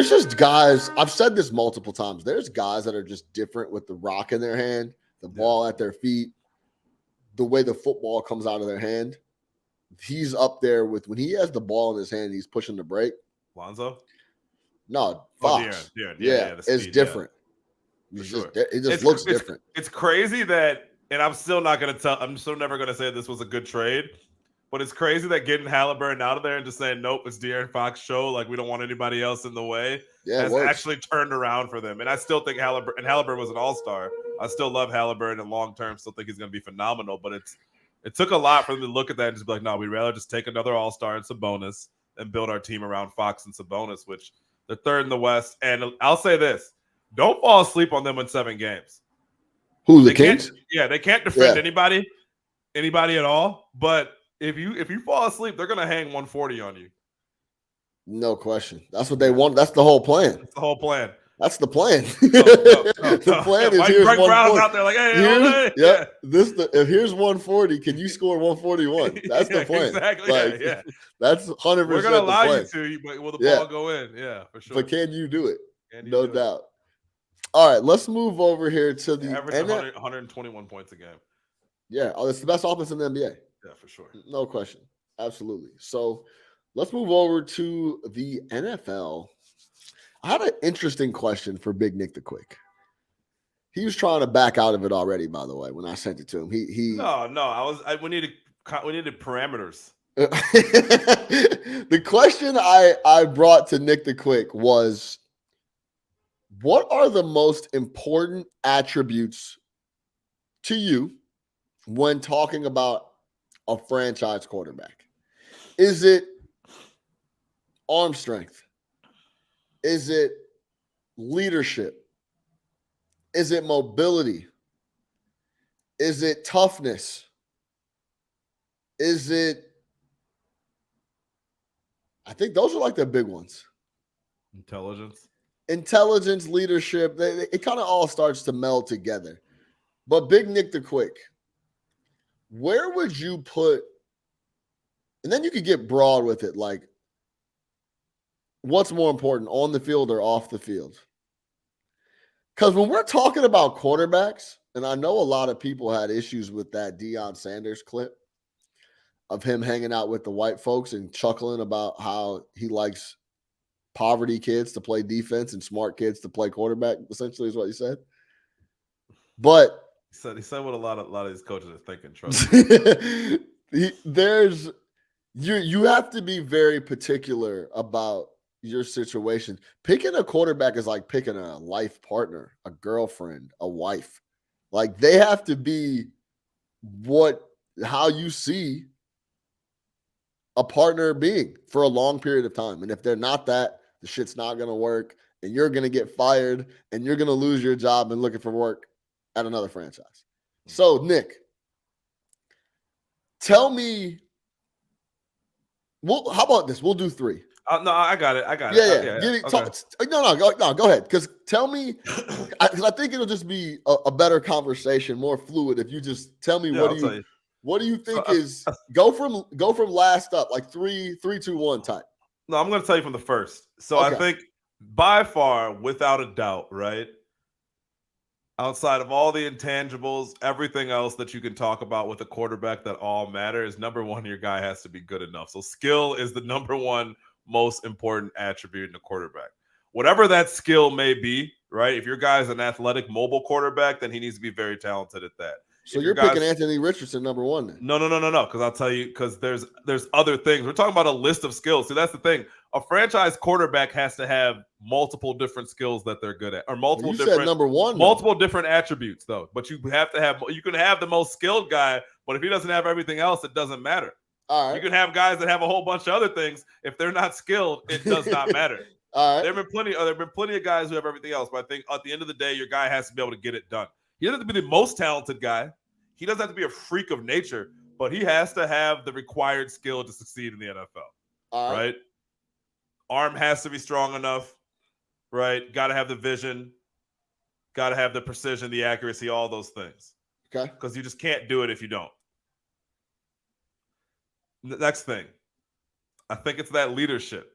just guys, I've said this multiple times. There's guys that are just different with the rock in their hand, the ball at their feet, the way the football comes out of their hand. He's up there with, when he has the ball in his hand, he's pushing the break. Lonzo? No, Fox. De'Aaron. It's different. It just looks different. It's crazy that, and I'm still not going to tell, I'm still never going to say this was a good trade, but it's crazy that getting Halliburton out of there and just saying, nope, it's De'Aaron Fox show, like we don't want anybody else in the way, has actually turned around for them. And I still think Halliburton was an all-star. I still love Halliburton, and long-term still think he's going to be phenomenal, but it took a lot for them to look at that and just be like, no, we'd rather just take another all-star and Sabonis and build our team around Fox and Sabonis, which they're third in the West. And I'll say this, don't fall asleep on them in 7 games. Who, the Kings? They can't defend anybody at all. But if you fall asleep, they're gonna hang 140 on you. No question. That's what they want. That's the whole plan. That's the whole plan. That's the plan. No. The plan is here's Mike 140. Brown's out there like, hey, if here's 140, can you score 141? That's the plan. Exactly. Like, yeah. That's 100%. We're gonna allow you to, but will the ball go in? Yeah, for sure. But can you do it? No doubt. All right, let's move over here to the average 121 points a game. Yeah, it's the best offense in the NBA. Yeah, for sure. No question. Absolutely. So let's move over to the NFL. I had an interesting question for Big Nick the Quick. He was trying to back out of it already, by the way, when I sent it to him. We needed parameters. The question I brought to Nick the Quick was, what are the most important attributes to you when talking about a franchise quarterback? Is it arm strength? Is it leadership? Is it mobility? Is it toughness? Is it, I think those are like the big ones. Intelligence, leadership, it kind of all starts to meld together. But Big Nick the Quick, where would you put, and then you could get broad with it, like, what's more important, on the field or off the field? Because when we're talking about quarterbacks, and I know a lot of people had issues with that Deion Sanders clip of him hanging out with the white folks and chuckling about how he likes poverty kids to play defense and smart kids to play quarterback, essentially is what he said. But he said what a lot of these coaches are thinking. Trust me. You have to be very particular about your situation. Picking a quarterback is like picking a life partner, a girlfriend, a wife. Like, they have to be how you see a partner being for a long period of time. And if they're not that, the shit's not going to work, and you're going to get fired, and you're going to lose your job and looking for work at another franchise. So, Nick, tell me, how about this? We'll do 3. No, I got it. No, go ahead. Because tell me, because I think it'll just be a better conversation, more fluid, if you just tell me what do you think go from last up, like 3, 2, 1 type. No, I'm going to tell you from the first. So okay. I think by far, without a doubt, right, outside of all the intangibles, everything else that you can talk about with a quarterback that all matters, number one, your guy has to be good enough. So skill is the number one most important attribute in a quarterback. Whatever that skill may be, right? If your guy's an athletic, mobile quarterback, then he needs to be very talented at that. So you're picking Anthony Richardson number one then? No. Because I'll tell you, because there's other things. We're talking about a list of skills. See, that's the thing. A franchise quarterback has to have multiple different skills that they're good at, or multiple different number one, multiple different attributes, though. But you have to have. You can have the most skilled guy, but if he doesn't have everything else, it doesn't matter. All right. You can have guys that have a whole bunch of other things. If they're not skilled, it does not matter. All right. There have been plenty of guys who have everything else, but I think at the end of the day, your guy has to be able to get it done. He doesn't have to be the most talented guy. He doesn't have to be a freak of nature, but he has to have the required skill to succeed in the NFL. Right? Arm has to be strong enough, right? Got to have the vision, got to have the precision, the accuracy, all those things. Okay. Because you just can't do it if you don't. Next thing, I think it's that leadership.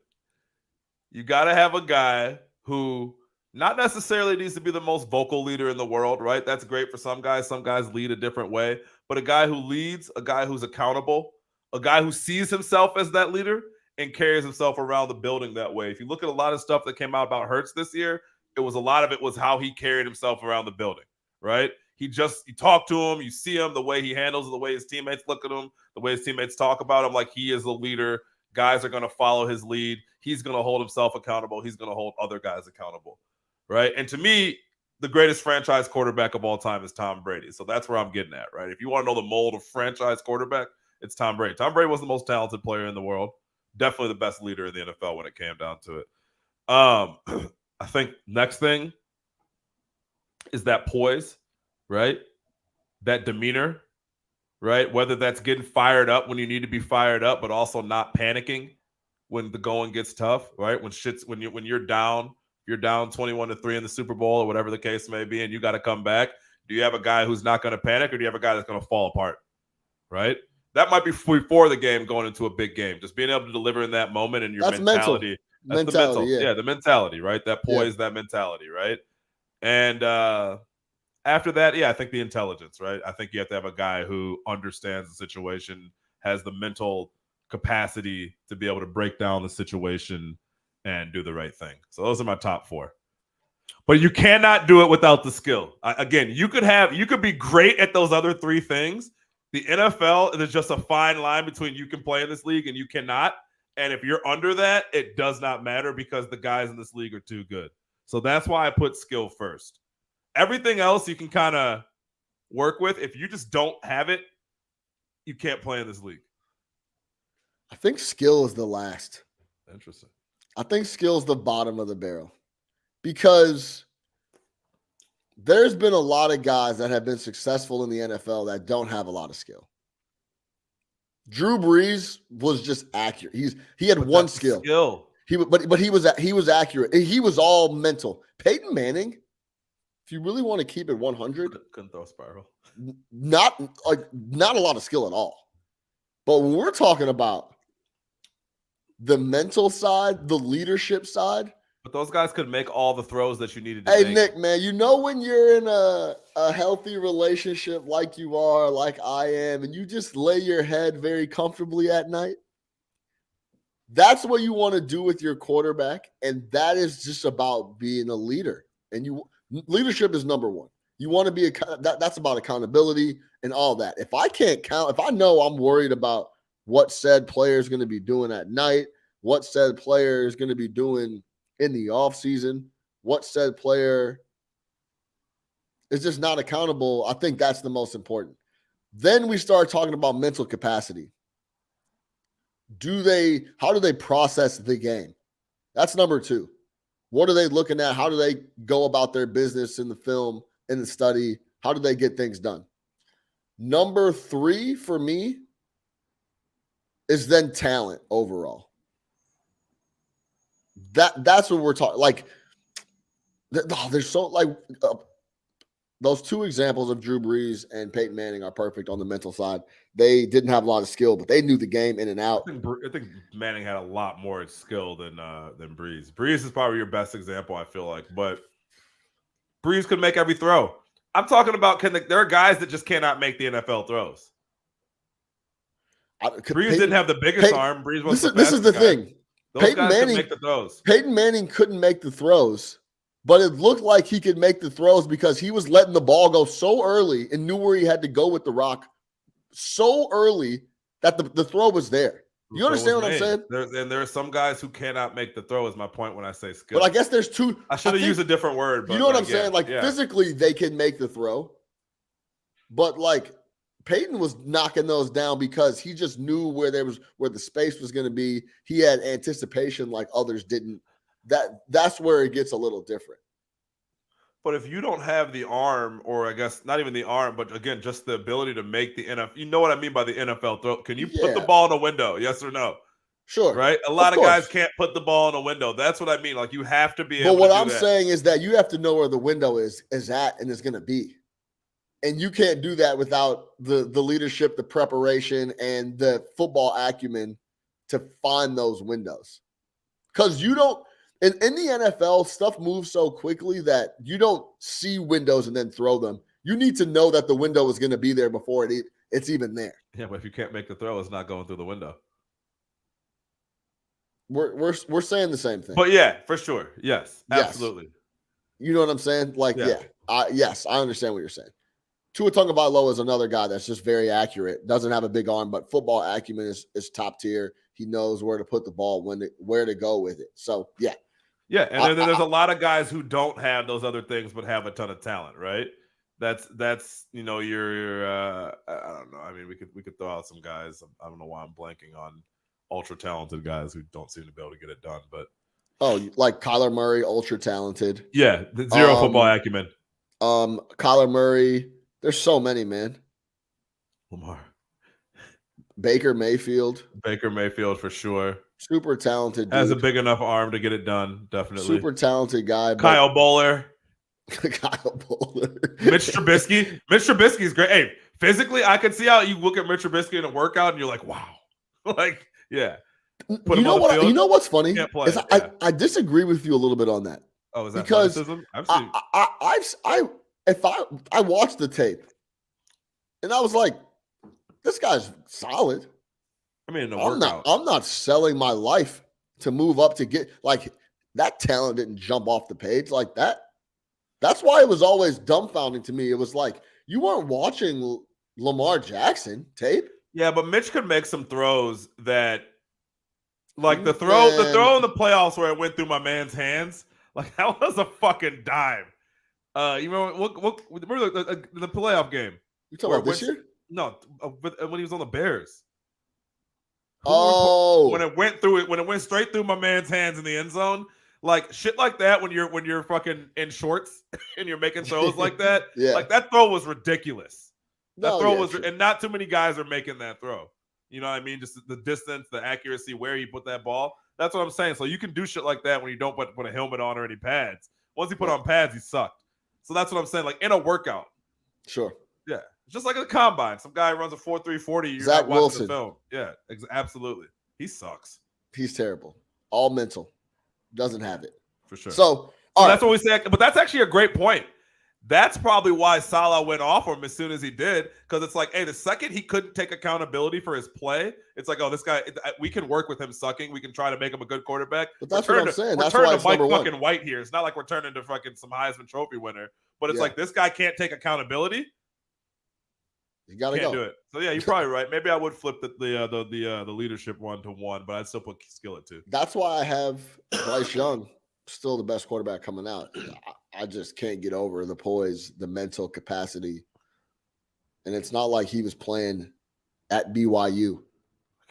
You got to have a guy who not necessarily needs to be the most vocal leader in the world, right? That's great for some guys. Some guys lead a different way. But a guy who leads, a guy who's accountable, a guy who sees himself as that leader and carries himself around the building that way. If you look at a lot of stuff that came out about Hurts this year, a lot of it was how he carried himself around the building, right? You talk to him, you see him, the way he handles it, the way his teammates look at him, the way his teammates talk about him, like he is a leader. Guys are going to follow his lead. He's going to hold himself accountable. He's going to hold other guys accountable, right? And to me, the greatest franchise quarterback of all time is Tom Brady. So that's where I'm getting at, right? If you want to know the mold of franchise quarterback, it's Tom Brady. Tom Brady was the most talented player in the world. Definitely the best leader in the NFL when it came down to it. I think next thing is that poise, right? That demeanor, right? Whether that's getting fired up when you need to be fired up, but also not panicking when the going gets tough, right? When you're down 21-3 in the Super Bowl or whatever the case may be, and you got to come back. Do you have a guy who's not going to panic, or do you have a guy that's going to fall apart, right? That might be before the game going into a big game. Just being able to deliver in that moment and your mentality. That's the mental. Yeah, the mentality, right? That poise, that mentality, right? And after that, I think the intelligence, right? I think you have to have a guy who understands the situation, has the mental capacity to be able to break down the situation and do the right thing. So those are my top four. But you cannot do it without the skill. Again, you could be great at those other three things. The NFL, there's just a fine line between you can play in this league and you cannot. And if you're under that, it does not matter because the guys in this league are too good. So that's why I put skill first. Everything else you can kind of work with. If you just don't have it, you can't play in this league. I think skill is the last. Interesting. I think skill is the bottom of the barrel because there's been a lot of guys that have been successful in the NFL that don't have a lot of skill. Drew Brees was just accurate. He had one skill. But he was accurate. He was all mental. Peyton Manning, if you really want to keep it 100, couldn't throw a spiral. Not a lot of skill at all. But when we're talking about the mental side, the leadership side. But those guys could make all the throws that you needed to make. Hey, Nick, man, you know when you're in a healthy relationship like you are, like I am, and you just lay your head very comfortably at night? That's what you want to do with your quarterback, and that is just about being a leader. And leadership is number one. You want to be that's about accountability and all that. If I can't count, if I know I'm worried about what said player is going to be doing at night, what said player is going to be doing in the offseason, what said player is just not accountable, I think that's the most important. Then we start talking about mental capacity. How do they process the game? That's number two. What are they looking at? How do they go about their business in the film, in the study? How do they get things done? Number three for me is then talent overall. That's what we're talking. Like, there's so like those two examples of Drew Brees and Peyton Manning are perfect on the mental side. They didn't have a lot of skill, but they knew the game in and out. I think Manning had a lot more skill than Brees. Brees is probably your best example, I feel like. But Brees could make every throw. I'm talking about there are guys that just cannot make the NFL throws. Brees didn't have the biggest arm. Brees wasn't this is the guy. thing. Those Peyton guys Manning could make the throws. Peyton Manning couldn't make the throws, but it looked like he could make the throws because he was letting the ball go so early and knew where he had to go with the rock so early that the throw was there. You understand what I'm saying? There are some guys who cannot make the throw, is my point when I say skill. But I guess there's two. I should have used a different word. But you know what I'm saying? Like physically, they can make the throw, but like Peyton was knocking those down because he just knew where the space was going to be. He had anticipation like others didn't. That's where it gets a little different. But if you don't have the arm, or I guess not even the arm, but again, just the ability to make the NFL, you know what I mean by the NFL throw. Can you put the ball in a window? Yes or no? Sure. Right? A lot of guys can't put the ball in a window. That's what I mean. Like you have to be able to do that. But what I'm saying is that you have to know where the window is at and is going to be. And you can't do that without the leadership, the preparation, and the football acumen to find those windows. Because you don't, in the NFL, stuff moves so quickly that you don't see windows and then throw them. You need to know that the window is going to be there before it's even there. Yeah, but if you can't make the throw, it's not going through the window. We're saying the same thing. But yeah, for sure. Yes, absolutely. Yes. You know what I'm saying? Like, yes, I understand what you're saying. Tua Tagovailoa is another guy that's just very accurate. Doesn't have a big arm, but football acumen is top tier. He knows where to put the ball, where to go with it. So, yeah. Yeah, and there's a lot of guys who don't have those other things but have a ton of talent, right? That's your I don't know. I mean, we could throw out some guys. I don't know why I'm blanking on ultra talented guys who don't seem to be able to get it done, but like Kyler Murray, ultra talented. Yeah, zero football acumen. Kyler Murray. There's so many, man. Lamar. Baker Mayfield for sure. Super talented dude. Has a big enough arm to get it done, definitely. Super talented guy. Kyle Bowler. Kyle Bowler. Mitch Trubisky. Mitch Trubisky is great. Hey, physically, I can see how you look at Mitch Trubisky in a workout and you're like, wow. Like, yeah. You know what's funny? Is I disagree with you a little bit on that. Oh, is that because athleticism? I watched the tape and I was like, this guy's solid. I mean, I'm not selling my life to move up to get like that talent didn't jump off the page like that. That's why it was always dumbfounding to me. It was like you weren't watching Lamar Jackson tape. Yeah, but Mitch could make some throws that, like the throw in the playoffs where it went through my man's hands. Like that was a fucking dime. You remember remember the playoff game? You talking about this year? No, when he was on the Bears. When it went straight through my man's hands in the end zone, like shit like that. When you're fucking in shorts and you're making throws like that, like that throw was ridiculous. And not too many guys are making that throw. You know what I mean? Just the distance, the accuracy, where you put that ball. That's what I'm saying. So you can do shit like that when you don't put a helmet on or any pads. Once he put on pads, he sucked. So that's what I'm saying. Like in a workout. Sure. Yeah. Just like a combine. Some guy runs a 4.340. You're Zach not watching Wilson. the film. Yeah, absolutely. He sucks. He's terrible. All mental. Doesn't have it. For sure. So that's what we say. But that's actually a great point. That's probably why Salah went off him as soon as he did. Because it's like, hey, the second he couldn't take accountability for his play, it's like, oh, this guy, we can work with him sucking. We can try to make him a good quarterback. But that's what I'm saying. That's why it's it's Mike number fucking one. White here. It's not like we're turning to fucking some Heisman Trophy winner. But it's like, this guy can't take accountability. You gotta Can't go. do it. So yeah, you're probably right. Maybe I would flip the leadership 1-to-1, but I'd still put skill at 2. That's why I have Bryce Young still the best quarterback coming out. I just can't get over the poise, the mental capacity, and it's not like he was playing at BYU.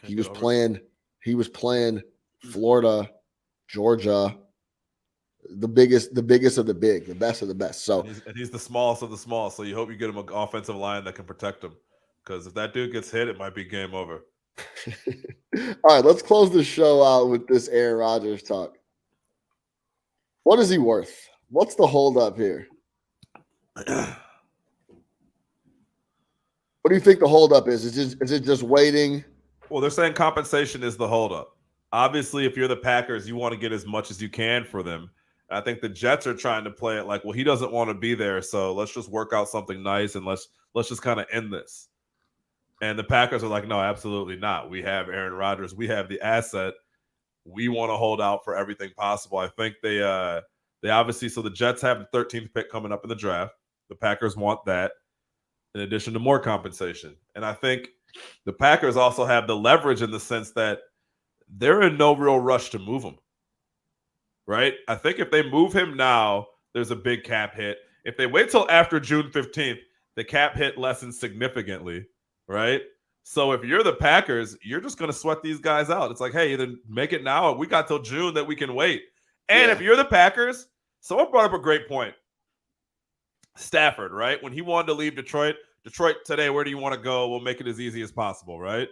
He was playing Florida, Georgia. The biggest of the big, the best of the best. So and he's the smallest of the small. So you hope you get him an offensive line that can protect him. Because if that dude gets hit, it might be game over. All right, let's close the show out with this Aaron Rodgers talk. What is he worth? What's the holdup here? What do you think the holdup is? Is it just waiting? Well, they're saying compensation is the holdup. Obviously, if you're the Packers, you want to get as much as you can for them. I think the Jets are trying to play it like, well, he doesn't want to be there, so let's just work out something nice and let's just kind of end this. And the Packers are like, no, absolutely not. We have Aaron Rodgers. We have the asset. We want to hold out for everything possible. I think they obviously, so the Jets have the 13th pick coming up in the draft. The Packers want that in addition to more compensation. And I think the Packers also have the leverage in the sense that they're in no real rush to move him. Right? I think if they move him now, there's a big cap hit. If they wait till after June 15th, the cap hit lessens significantly, right? So if you're the Packers, you're just going to sweat these guys out. It's like, hey, either make it now. We got till June that we can wait. And if you're the Packers, someone brought up a great point. Stafford, right? When he wanted to leave Detroit today, where do you want to go? We'll make it as easy as possible, right?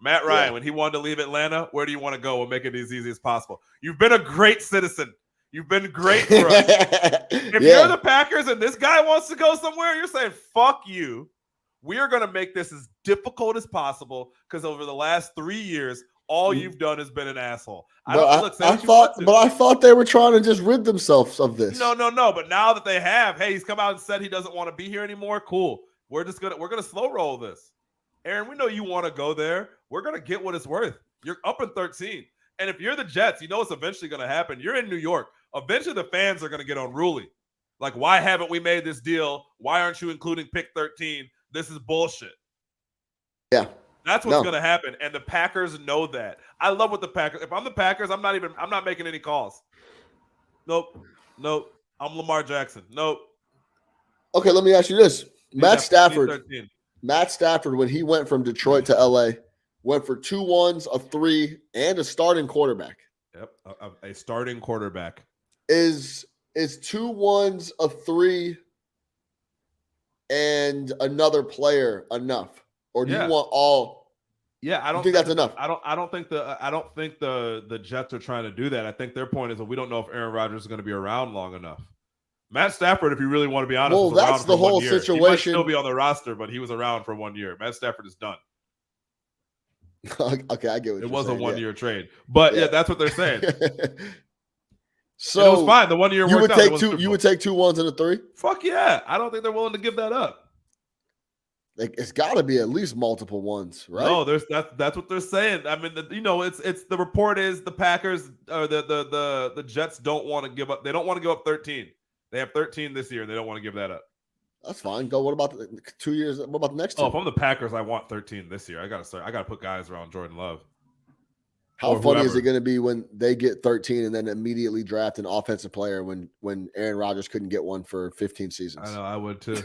Matt Ryan, when he wanted to leave Atlanta, where do you want to go? We'll make it as easy as possible. You've been a great citizen. You've been great for us. If you're the Packers and this guy wants to go somewhere, you're saying, fuck you. We are going to make this as difficult as possible because over the last 3 years, all you've done has been an asshole. I thought they were trying to just rid themselves of this. No. But now that they have, hey, he's come out and said he doesn't want to be here anymore. Cool. We're gonna slow roll this. Aaron, we know you want to go there. We're going to get what it's worth. You're up in 13. And if you're the Jets, you know what's eventually going to happen. You're in New York. Eventually, the fans are going to get unruly. Like, why haven't we made this deal? Why aren't you including pick 13? This is bullshit. Yeah. That's what's going to happen. And the Packers know that. I love what the Packers. If I'm the Packers, I'm not making any calls. Nope. I'm Lamar Jackson. Nope. Okay, let me ask you this. Matt Stafford, when he went from Detroit to LA, went for 2 1s, a 3, and a starting quarterback. Yep, a starting quarterback. Is 2 1s, a 3, and another player enough, or do you want all? Yeah, I don't think that's enough. I don't think the Jets are trying to do that. I think their point is that we don't know if Aaron Rodgers is going to be around long enough. Matt Stafford, if you really want to be honest, was that's the whole situation. He might still be on the roster, but he was around for 1 year. Matt Stafford is done. Okay, I get what it you're was saying. A 1 year trade, but that's what they're saying. So and it was fine. The 1 year you would take two. You would take 2 1s and a 3. Fuck yeah! I don't think they're willing to give that up. Like, it's got to be at least multiple ones, right? No, that's what they're saying. I mean, it's the report is the Packers or the Jets don't want to give up. They don't want to give up 13. They have 13 this year, and they don't want to give that up. That's fine. Go. What about the 2 years? What about the next 2? Oh, if I'm the Packers, I want 13 this year. I gotta put guys around Jordan Love. How funny is it going to be when they get 13 and then immediately draft an offensive player when Aaron Rodgers couldn't get one for 15 seasons? I know, I would too.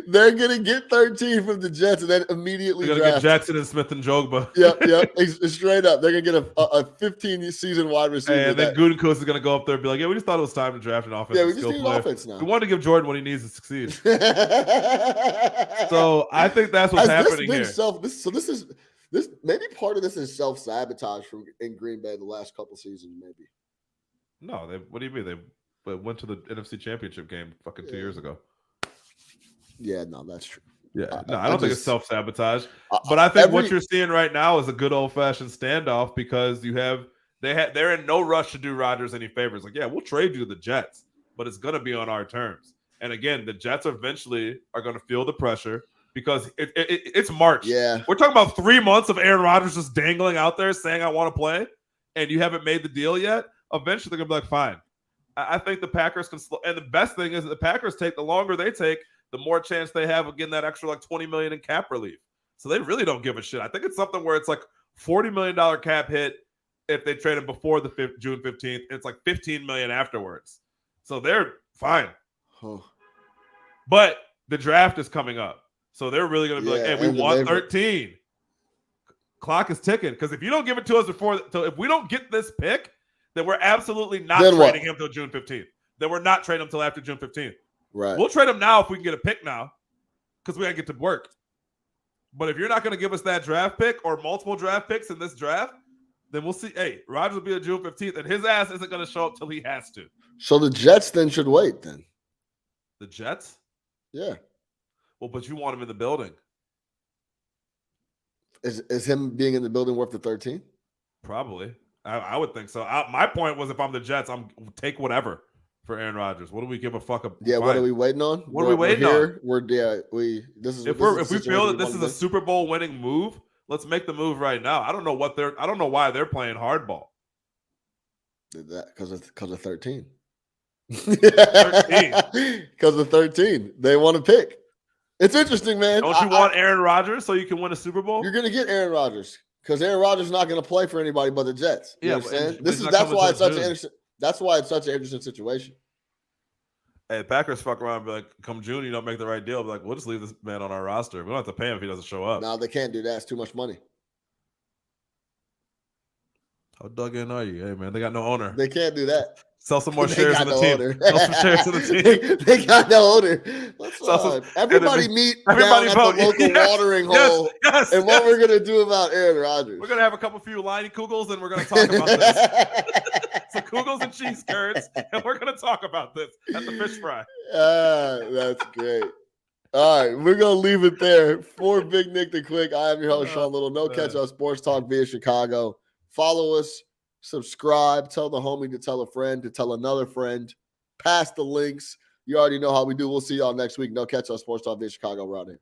They're going to get 13 from the Jets and then immediately they're going to get Jackson and Smith and Jogba. Yep. Straight up. They're going to get a 15-season wide receiver. And then Gutekunst is going to go up there and be like, yeah, we just thought it was time to draft an offensive we just need an offense now. We want to give Jordan what he needs to succeed. So I think that's what's happening here. This maybe part of this is self-sabotage in Green Bay the last couple seasons, maybe. No, what do you mean? They went to the NFC Championship game fucking 2 years ago. Yeah, no, that's true. Yeah, I don't think it's self-sabotage. But I think what you're seeing right now is a good old-fashioned standoff because they're in no rush to do Rodgers any favors. Like, yeah, we'll trade you to the Jets, but it's going to be on our terms. And again, the Jets eventually are going to feel the pressure. Because it's March. Yeah. We're talking about 3 months of Aaron Rodgers just dangling out there saying, I want to play, and you haven't made the deal yet. Eventually, they're going to be like, fine. I think the Packers can slow. And the best thing is that the Packers the longer they take, the more chance they have of getting that extra like $20 million in cap relief. So they really don't give a shit. I think it's something where it's like $40 million cap hit if they trade him before the June 15th. And it's like $15 million afterwards. So they're fine. Huh. But the draft is coming up. So they're really going to be like, hey, we want 13. Clock is ticking. Because if you don't give it to us if we don't get this pick, then we're absolutely not trading him till June 15th. Then we're not trading him till after June 15th. Right. We'll trade him now if we can get a pick now because we got to get to work. But if you're not going to give us that draft pick or multiple draft picks in this draft, then we'll see. Hey, Rodgers will be on June 15th, and his ass isn't going to show up till he has to. So the Jets then should wait then. The Jets? Yeah. Well, but you want him in the building. Is him being in the building worth the 13? Probably. I would think so. My point was, if I'm the Jets, I'm take whatever for Aaron Rodgers. What do we give a fuck? Yeah, what are we waiting on? What are we waiting on? If we feel that this is a Super Bowl winning move, let's make the move right now. I don't know why they're playing hardball. Because of 13. 13. Because of 13. They want to pick. It's interesting, man. Don't you want Aaron Rodgers so you can win a Super Bowl? You're going to get Aaron Rodgers because Aaron Rodgers is not going to play for anybody but the Jets. You understand? That's why it's such an interesting situation. Hey, Packers fuck around and be like, come June, you don't make the right deal. Be like, we'll just leave this man on our roster. We don't have to pay him if he doesn't show up. No, they can't do that. It's too much money. How dug in are you? Hey, man, they got no owner. They can't do that. Sell some more shares of the team. Sell some shares of the team. They got no owner. Everybody meet down at the local watering hole. And what we're going to do about Aaron Rodgers. We're going to have a few line Kugels, and we're going to talk about this. So Kugels and cheese curds, and we're going to talk about this at the fish fry. That's great. All right, we're going to leave it there. For Big Nick the Quick, I am your host, Sean Little. No Catch Up Sports Talk via Chicago. Follow us. Subscribe, tell the homie to tell a friend, to tell another friend, pass the links. You already know how we do. We'll see y'all next week. No Catch Up Sports Talk via Chicago. We're out here.